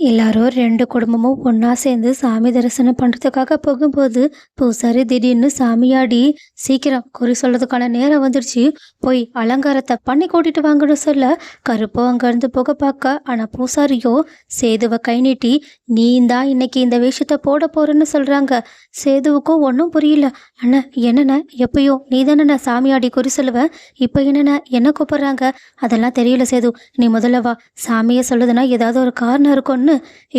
எல்லாரும் 2 குடும்பமும் ஒண்ணா சேர்ந்து சாமி தரிசனம் பண்றதுக்காக போகும்போது, பூசாரி திடீர்னு சாமியாடி, "சீக்கிரம் குறி சொல்றதுக்கான நேரம் வந்துடுச்சு. போய் அலங்காரத்த பண்ணி கூட்டிட்டு வாங்கன்னு" சொல்ல, கருப்போ அங்கேருந்து போக பார்க்க, ஆனா பூசாரியோ சேதுவ கை நீட்டி, "நீ தான் இன்னைக்கு இந்த வேஷத்த போட போறன்னு" சொல்றாங்க. சேதுவுக்கும் ஒன்றும் புரியல. "அண்ணா என்னண்ணா, எப்பயும் நீ தானண்ணா சாமியாடி குறி சொல்லுவ, இப்போ என்னண்ணா என்ன கூப்பிடுறாங்க?" "அதெல்லாம் தெரியல சேது, நீ முதல்ல வா. சாமியே சொல்லுதுன்னா ஏதாவது ஒரு காரணம் இருக்கும்னு."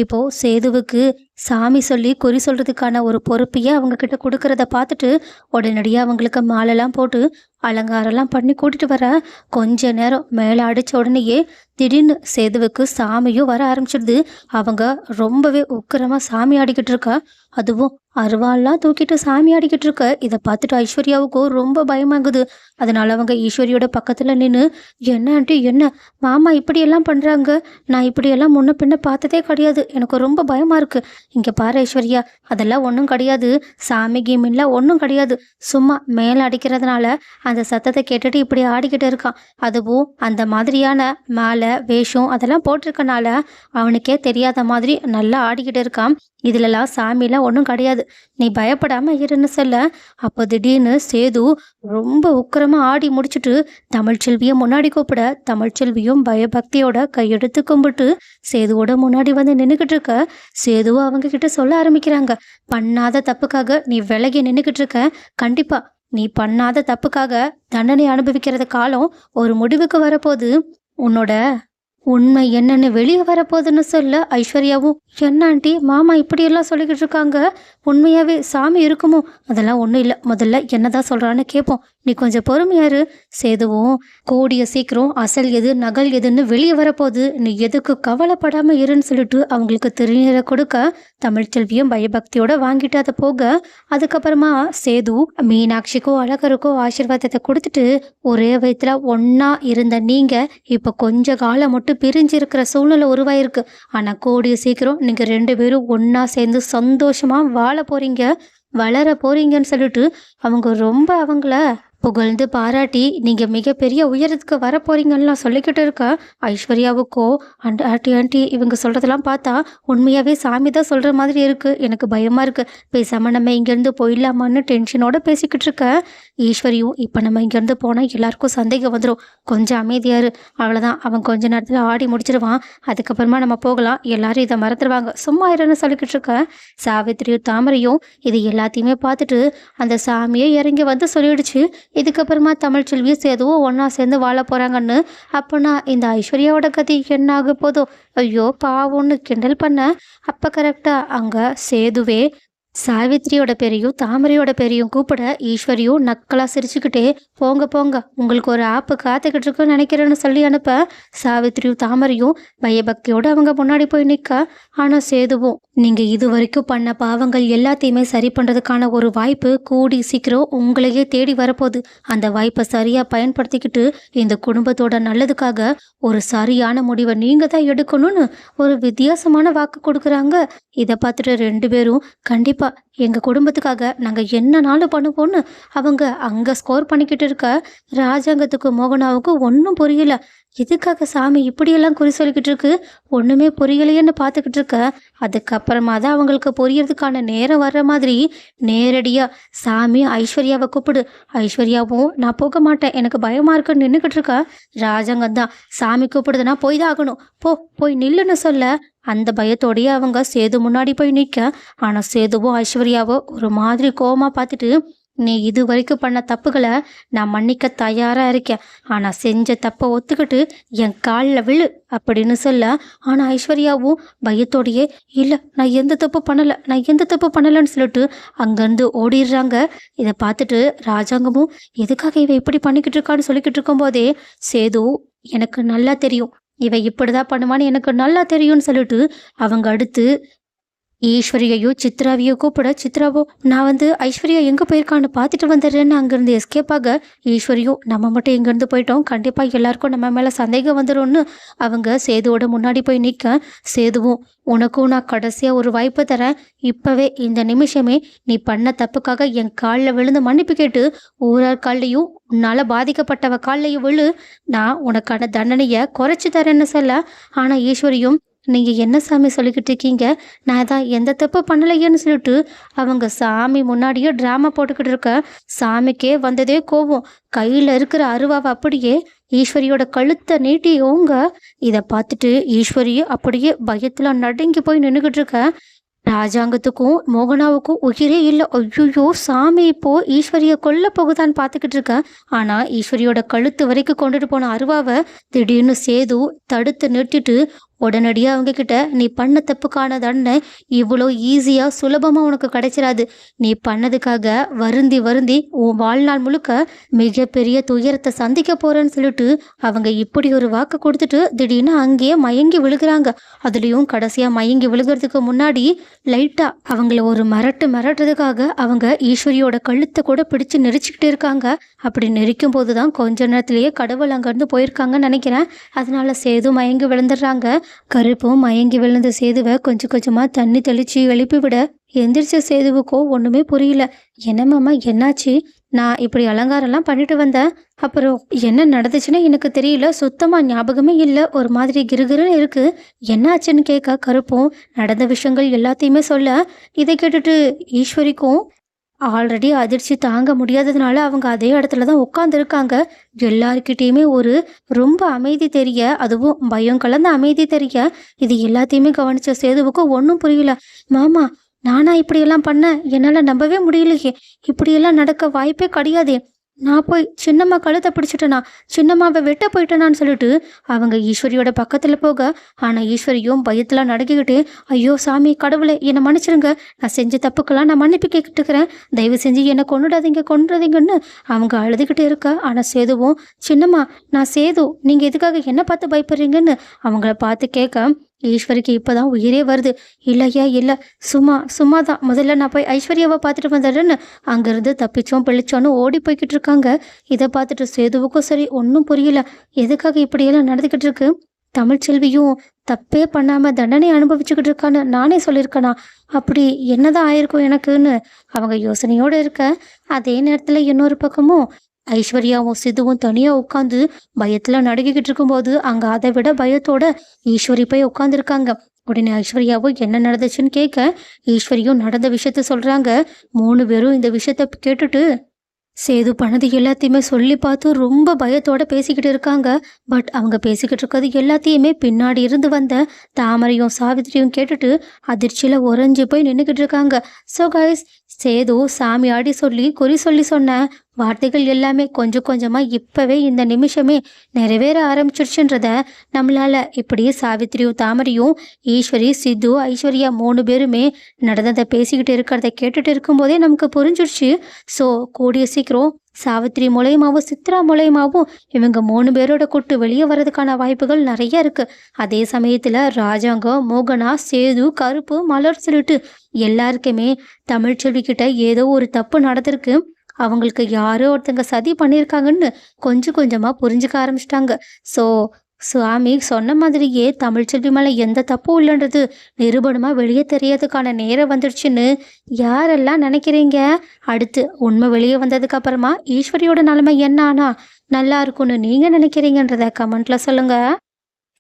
இப்போ சேதுவுக்கு சாமி சொல்லி குறி சொல்றதுக்கான ஒரு பொறுப்பையே அவங்க கிட்ட கொடுக்கறத பார்த்துட்டு, உடனடியாக அவங்களுக்கு மாலைலாம் போட்டு அலங்காரம்லாம் பண்ணி கூட்டிட்டு வர, கொஞ்ச நேரம் மேலே அடிச்ச உடனேயே திடீர்னு சேதுவுக்கு சாமியும் வர ஆரம்பிச்சிடுது. அவங்க ரொம்பவே உக்கிரமா சாமி ஆடிக்கிட்டு இருக்கா. அதுவும் அருவாள்லாம் தூக்கிட்டு சாமி ஆடிக்கிட்டு இருக்க. இதை பார்த்துட்டு ஐஸ்வர்யாவுக்கும் ரொம்ப பயமாகுது. அதனால அவங்க ஈஸ்வரியோட பக்கத்துல நின்று, "என்ன ஆண்டி, என்ன மாமா இப்படியெல்லாம் பண்றாங்க? நான் இப்படியெல்லாம் முன்ன பின்ன பார்த்ததே கிடையாது. எனக்கு ரொம்ப பயமா இருக்கு. இங்க பாரு ஐஸ்வர்யா, அதெல்லாம் ஒன்றும் கிடையாது. சாமி கீமின்லாம் ஒன்றும் கிடையாது. சும்மா மேலே அடிக்கிறதுனால அந்த சத்தத்தை கேட்டுட்டு இப்படி ஆடிக்கிட்டு இருக்கான். அதுவும் அந்த மாதிரியான மாலை வேஷம் அதெல்லாம் போட்டிருக்கனால அவனுக்கே தெரியாத மாதிரி நல்லா ஆடிக்கிட்டு இருக்கான். இதுலலாம் சாமிலாம் ஒன்றும் கிடையாது. நீ பயப்படாம இருன்னு" சொல்ல, அப்போ திடீர்னு சேது ரொம்ப உக்கிரமா ஆடி முடிச்சுட்டு தமிழ்ச்செல்வியை முன்னாடி கூப்பிட, தமிழ்ச்செல்வியும் பயபக்தியோட கையெடுத்து கும்பிட்டு சேதுவோட முன்னாடி வந்து நின்றுக்கிட்டு இருக்க. சேதுவும் அவங்க கிட்ட சொல்ல ஆரம்பிக்கிறாங்க, "பண்ணாத தப்புக்காக நீ விலகி நின்றுக்கிட்டு இருக்க. கண்டிப்பா நீ பண்ணாத தப்புக்காக தண்டனை அனுபவிக்கிறது காலம் ஒரு முடிவுக்கு வரப்போகுது. உன்னோட உண்மை என்னன்னு வெளியே வரப்போகுதுன்னு" சொல்ல, ஐஸ்வர்யாவும், "என்ன ஆண்டி, மாமா இப்படியெல்லாம் சொல்லிக்கிட்டு இருக்காங்க? உண்மையாவே சாமி இருக்குமோ?" "அதெல்லாம் ஒன்றும் இல்லை. முதல்ல என்னதான் சொல்கிறான்னு கேட்போம். நீ கொஞ்சம் பொறுமையாரு." சேதுவும், "கூடிய சீக்கிரம் அசல் எது நகல் எதுன்னு வெளியே வரப்போகுது. நீ எதுக்கு கவலைப்படாமல் இருன்னு" சொல்லிட்டு அவங்களுக்கு திருநீரை கொடுக்க, தமிழ்ச்செல்வியும் பயபக்தியோட வாங்கிட்டு அதை போக, அதுக்கப்புறமா சேது மீனாட்சிக்கோ அழகருக்கோ ஆசீர்வாதத்தை கொடுத்துட்டு, "ஒரே வயிற்றுல ஒன்றா இருந்த நீங்கள் இப்போ கொஞ்ச காலம் மட்டும் பிரிஞ்சு இருக்கிற சூழ்நிலை உருவாயிருக்கு. ஆனால் கூடிய சீக்கிரம் நீங்கள் 2 பேரும் ஒன்றா சேர்ந்து சந்தோஷமாக வாழ போகிறீங்க, வளர போகிறீங்கன்னு" சொல்லிட்டு அவங்க ரொம்ப அவங்கள புகழ்ந்து பாராட்டி, "நீங்கள் மிகப்பெரிய உயரத்துக்கு வர போறீங்கன்னுலாம் சொல்லிக்கிட்டு இருக்கா. ஐஸ்வர்யாவுக்கோ, ஆண்டி ஆண்டி இவங்க சொல்கிறதெல்லாம் பார்த்தா உண்மையாகவே சாமி தான் சொல்கிற மாதிரி இருக்குது. எனக்கு பயமாக இருக்குது. பேசாமல் நம்ம இங்கேருந்து போயிடலாமான்னு டென்ஷனோட பேசிக்கிட்டு இருக்க. ஈஸ்வரியும், "இப்போ நம்ம இங்கேருந்து போனால் எல்லாருக்கும் சந்தேகம் வந்துடும். கொஞ்சம் அமைதியாரு. அவ்வளோதான், அவன் கொஞ்ச நேரத்தில் ஆடி முடிச்சிடுவான். அதுக்கப்புறமா நம்ம போகலாம். எல்லாரும் இதை மறந்துடுவாங்க. சும்மா இருன்னு" சொல்லிக்கிட்டு இருக்க. சாவித்திரியும் தாமரையும் இது எல்லாத்தையுமே பார்த்துட்டு அந்த சாமியே இறங்கி வந்து சொல்லிடுச்சு, இதுக்கப்புறமா தமிழ்ச்செல்வியும் சேதுவும் ஒன்றா சேர்ந்து வாழ போகிறாங்கன்னு. அப்போனா இந்த ஐஸ்வர்யாவோட கதி என்ன ஆக போதோ? ஐயோ பாவம்னு கிண்டல் பண்ண, அப்போ கரெக்டாக அங்கே சேதுவே சாவித்திரியோட பேரையும் தாமரையோட பேரையும் கூப்பிட, ஈஸ்வரியும் நக்கலா சிரிச்சுக்கிட்டே, "போங்க போங்க, உங்களுக்கு ஒரு ஆப்பு காத்துக்கிட்டு இருக்குன்னு நினைக்கிறேன்னு" சொல்லி அனுப்ப, சாவித்திரியும் தாமரையும் பயபக்தியோடு அவங்க முன்னாடி போய் நிற்க. ஆனால் சேதுவும், "நீங்கள் இது வரைக்கும் பண்ண பாவங்கள் எல்லாத்தையுமே சரி பண்ணுறதுக்கான ஒரு வாய்ப்பு கூடி சீக்கிரம் உங்களையே தேடி வரப்போகுது. அந்த வாய்ப்பை சரியாக பயன்படுத்திக்கிட்டு இந்த குடும்பத்தோட நல்லதுக்காக ஒரு சரியான முடிவை நீங்கள் தான் எடுக்கணும்னு ஒரு வித்தியாசமான வாக்கு கொடுக்குறாங்க." இதை பார்த்துட்டு 2 பேரும், "கண்டிப்பாக எங்கள் குடும்பத்துக்காக நாங்கள் என்னனாலும் பண்ணுவோன்னு" அவங்க அங்கே ஸ்கோர் பண்ணிக்கிட்டு இருக்க. ராஜாங்கத்துக்கு மோகனாவுக்கு ஒன்றும் புரியல. எதுக்காக சாமி இப்படியெல்லாம் குறி சொல்லிக்கிட்டு இருக்கு, ஒன்றுமே புரியலையேன்னு பார்த்துக்கிட்டு இருக்க. அதுக்கப்புறமா தான் அவங்களுக்கு புரியறதுக்கான நேரம் வர்ற மாதிரி நேரடியாக, "சாமி ஐஸ்வர்யாவை கூப்பிடு." ஐஸ்வர்யாவும், "நான் போக மாட்டேன், எனக்கு பயமாக இருக்குன்னு" நின்றுக்கிட்டு இருக்கா. ராஜாங்கம் தான், "சாமி கூப்பிடுதுன்னா போய் தான் ஆகணும், போய் நில்லுன்னு" சொல்ல, அந்த பயத்தோடையே அவங்க சேது முன்னாடி போய் நிற்க. ஆனால் சேதுவும் ஐஸ்வர்யாவோ ஒரு மாதிரி கோவமா பார்த்துட்டு, "நீ இது வரைக்கும் பண்ண தப்புகளை நான் மன்னிக்க தயாராக இருக்கேன். ஆனால் செஞ்ச தப்பை ஒத்துக்கிட்டு என் காலில் விழு" அப்படின்னு சொல்ல, ஆனால் ஐஸ்வர்யாவும் பயத்தோடையே, "இல்லை, நான் எந்த தப்பு பண்ணலை, நான் எந்த தப்பு பண்ணலைன்னு" சொல்லிட்டு அங்கேருந்து ஓடிடுறாங்க. இதை பார்த்துட்டு ராஜாங்கமும், "எதுக்காக இவ இப்படி பண்ணிக்கிட்டு இருக்கான்னு" சொல்லிக்கிட்டு இருக்கும்போதே சேது, "எனக்கு நல்லா தெரியும், இவ இப்படிதான் பண்ணுவான்னு எனக்கு நல்லா தெரியும்னு" சொல்லிட்டு அவங்க அடுத்து ஈஸ்வரியையோ சித்ராவையோ கூப்பிட, சித்ராவோ, "நான் ஐஸ்வர்யா எங்கே போயிருக்கான்னு பார்த்துட்டு வந்துடுறேன்னு" அங்கேருந்து எஸ்கேப் ஆக, ஈஸ்வரியும், "நம்ம மட்டும் இங்கேருந்து போயிட்டோம், கண்டிப்பாக எல்லாருக்கும் நம்ம மேலே சந்தேகம் வந்துடும்னு" அவங்க சேதுவோட முன்னாடி போய் நிற்க. சேதுவும், "உனக்கும் நான் கடைசியாக ஒரு வாய்ப்பு தரேன். இப்போவே இந்த நிமிஷமே நீ பண்ண தப்புக்காக என் காலில் விழுந்து மன்னிப்பு கேட்டு ஊரார் கால்லையும் உன்னால் பாதிக்கப்பட்டவ கால்லையும் விழு. நான் உனக்கான தண்டனையை குறைச்சி தரேன்னு" சொல்ல, ஆனால் ஈஸ்வரியும், நீங்க என்ன சாமி சொல்லிக்கிட்டு இருக்கீங்க? நான் தான் எந்த தப்பு பண்ணலையேன்னு சொல்லிட்டு அவங்க சாமி முன்னாடியே ட்ராமா போட்டுக்கிட்டு இருக்க. சாமிக்கே வந்ததே கோவம். கையில இருக்கிற அருவாவை அப்படியே ஈஸ்வரியோட கழுத்தை நீட்டி ஓங்க. இதை பார்த்துட்டு ஈஸ்வரி அப்படியே பயத்துல நடுங்கி போய் நின்றுகிட்டு இருக்க. ராஜாங்கத்துக்கும் மோகனாவுக்கும் உயிரே இல்லை. ஐயோ, சாமி இப்போ ஈஸ்வரியை கொல்ல போகுதான்னு பார்த்துக்கிட்டு இருக்க. ஆனா ஈஸ்வரியோட கழுத்து வரைக்கும் கொண்டுட்டு போன அருவாவை திடீர்னு சேது தடுத்து நிறுத்திட்டு உடனடியாக அவங்க கிட்ட, நீ பண்ண தப்புக்கான தண்டனை இவ்வளோ ஈஸியா சுலபமா உனக்கு கிடைச்சிடாது. நீ பண்ணதுக்காக வருந்தி வருந்தி உன் வாழ்நாள் முழுக்க மிகப்பெரிய துயரத்தை சந்திக்க போறேன்னு சொல்லிட்டு அவங்க இப்படி ஒரு வாக்கு கொடுத்துட்டு திடீர்னு அங்கேயே மயங்கி விழுகிறாங்க. அதுலயும் கடைசியா மயங்கி விழுகிறதுக்கு முன்னாடி லைட்டா அவங்கள ஒரு மிரட்டுறதுக்காக அவங்க ஈஸ்வரியோட கழுத்தை கூட பிடிச்சு நெரிச்சுக்கிட்டு இருக்காங்க. அப்படி நெரிக்கும் போதுதான் கொஞ்ச நேரத்திலேயே கடவுள் அங்கிருந்து போயிருக்காங்கன்னு நினைக்கிறேன். அதனால சேது மயங்கி விழுந்துடுறாங்க. கருப்பும் மயங்கி விழுந்த சேதுவை கொஞ்சம் கொஞ்சமா தண்ணி தெளிச்சு எழுப்பி விட எந்திரிச்ச சேதுவுக்கோ ஒண்ணுமே புரியல. என்ன மாமா, என்னாச்சு? நான் இப்படி அலங்காரம்லாம் பண்ணிட்டு வந்தேன், அப்புறம் என்ன நடந்துச்சுன்னு எனக்கு தெரியல, சுத்தமா ஞாபகமே இல்லை, ஒரு மாதிரி கிருகிருன்னு இருக்கு, என்னாச்சுன்னு கேட்க கருப்பும் நடந்த விஷயங்கள் எல்லாத்தையுமே சொல்ல. இதை கேட்டுட்டு ஈஸ்வரிக்கும் ஆல்ரெடி அதிர்ச்சி தாங்க முடியாததுனால அவங்க அதே இடத்துல தான் உட்காந்துருக்காங்க. எல்லாருக்கிட்டேயுமே ஒரு ரொம்ப அமைதி தெரிய, அதுவும் பயம் கலந்த அமைதி தெரிய, இது எல்லாத்தையுமே கவனிச்ச சேதுவுக்கு ஒன்றும் புரியல. மாமா, நானா இப்படியெல்லாம் பண்ணேன்? என்னால் நம்பவே முடியலையே, இப்படியெல்லாம் நடக்க வாய்ப்பே கிடையாதே. நான் போய் சின்னம்மா கழுத்தை பிடிச்சிட்டேனா, சின்னம்மாவை வெட்ட போயிட்டேனான்னு சொல்லிட்டு அவங்க ஈஸ்வரியோட பக்கத்தில் போக, ஆனால் ஈஸ்வரியும் பயத்தில் நடுக்கிக்கிட்டு, ஐயோ சாமி கடவுளே என்னை மன்னிச்சிருங்க, நான் செஞ்ச தப்புக்கெல்லாம் நான் மன்னிப்பு கேட்டுக்கிறேன், தயவு செஞ்சு என்னை கொண்டுடாதீங்கன்னு அவங்க அழுதுகிட்டு இருக்க. ஆனால் சேதுவும், சின்னம்மா நான் சேது, நீங்கள் எதுக்காக என்னை பார்த்து பயப்படுறீங்கன்னு அவங்கள பார்த்து கேட்க ஈஸ்வரிக்கு இப்போதான் உயிரே வருது. இல்லையா இல்லை, சும்மா தான், முதல்ல நான் போய் ஐஸ்வர்யாவை பார்த்துட்டு வந்துடுறேன்னு அங்கேருந்து தப்பிச்சோம் பிழிச்சோன்னு ஓடி போய்கிட்டு இருக்காங்க. இதை பார்த்துட்டு சேதுவுக்கும் சரி ஒன்றும் புரியல, எதுக்காக இப்படியெல்லாம் நடந்துக்கிட்டு இருக்கு. தமிழ்ச்செல்வியும் தப்பே பண்ணாமல் தண்டனை அனுபவிச்சுக்கிட்டு இருக்கான்னு நானே சொல்லியிருக்கேனா, அப்படி என்னதான் ஆயிருக்கும் எனக்குன்னு அவங்க யோசனையோடு இருக்க. அதே நேரத்தில் இன்னொரு பக்கமும் ஐஸ்வர்யாவும் சித்துவும் தனியா உட்காந்து பயத்துல நடுங்கிக்கிட்டு இருக்கும்போது அங்க அதை விட பயத்தோட ஈஸ்வரி போய் உட்காந்துருக்காங்க. உடனே ஐஸ்வர்யாவும் என்ன நடந்துச்சுன்னு கேட்க ஈஸ்வரியும் நடந்த விஷயத்த சொல்றாங்க. 3 பேரும் இந்த விஷயத்த கேட்டுட்டு சேது பண்ணது எல்லாத்தையுமே சொல்லி பார்த்து ரொம்ப பயத்தோட பேசிக்கிட்டு இருக்காங்க. பட் அவங்க பேசிக்கிட்டு இருக்கிறது எல்லாத்தையுமே பின்னாடி இருந்து வந்த தாமரையும் சாவித்திரியும் கேட்டுட்டு அதிர்ச்சியில உறைஞ்சி போய் நின்றுக்கிட்டு இருக்காங்க. ஸோ கைஸ், சேது சாமியாடி சொல்லி குறி சொல்லி சொன்ன வார்த்தைகள் எல்லாமே கொஞ்சம் கொஞ்சமா இப்பவே இந்த நிமிஷமே நிறைவேற ஆரம்பிச்சிருச்சுன்றத நம்மளால இப்படி சாவித்திரியும் தாமரையும் ஈஸ்வரி சித்து ஐஸ்வர்யா 3 பேருமே நடந்ததை பேசிக்கிட்டு இருக்கிறத கேட்டுட்டு இருக்கும்போதே நமக்கு புரிஞ்சிருச்சு. ஸோ கூடிய சீக்கிரம் சாவித்திரி மூலயமாவும் சித்ரா மூலயமாவும் இவங்க 3 பேரோட கூட்டு வெளியே வர்றதுக்கான வாய்ப்புகள் நிறைய இருக்கு. அதே சமயத்துல ராஜாங்கம், மோகனா, சேது, கருப்பு, மலர் சொல்லிட்டு எல்லாருக்குமே தமிழ்ச்செல்வி கிட்ட ஏதோ ஒரு தப்பு நடந்திருக்கு, அவங்களுக்கு யாரோ ஒருத்தங்க சதி பண்ணியிருக்காங்கன்னு கொஞ்சம் கொஞ்சமா புரிஞ்சுக்க ஆரம்பிச்சிட்டாங்க. ஸோ சுவாமி சொன்ன மாதிரியே தமிழ்ச்செல்வி மேலே எந்த தப்பும் இல்லைன்றது நிரூபணமா வெளியே தெரியறதுக்கான நேரம் வந்துடுச்சுன்னு யாரெல்லாம் நினைக்கிறீங்க? அடுத்து உண்மை வெளியே வந்ததுக்கு அப்புறமா ஈஸ்வரியோட நிலைமை என்ன ஆனா நல்லா இருக்கும்னு நீங்க நினைக்கிறீங்கன்றத கமெண்ட்ல சொல்லுங்க.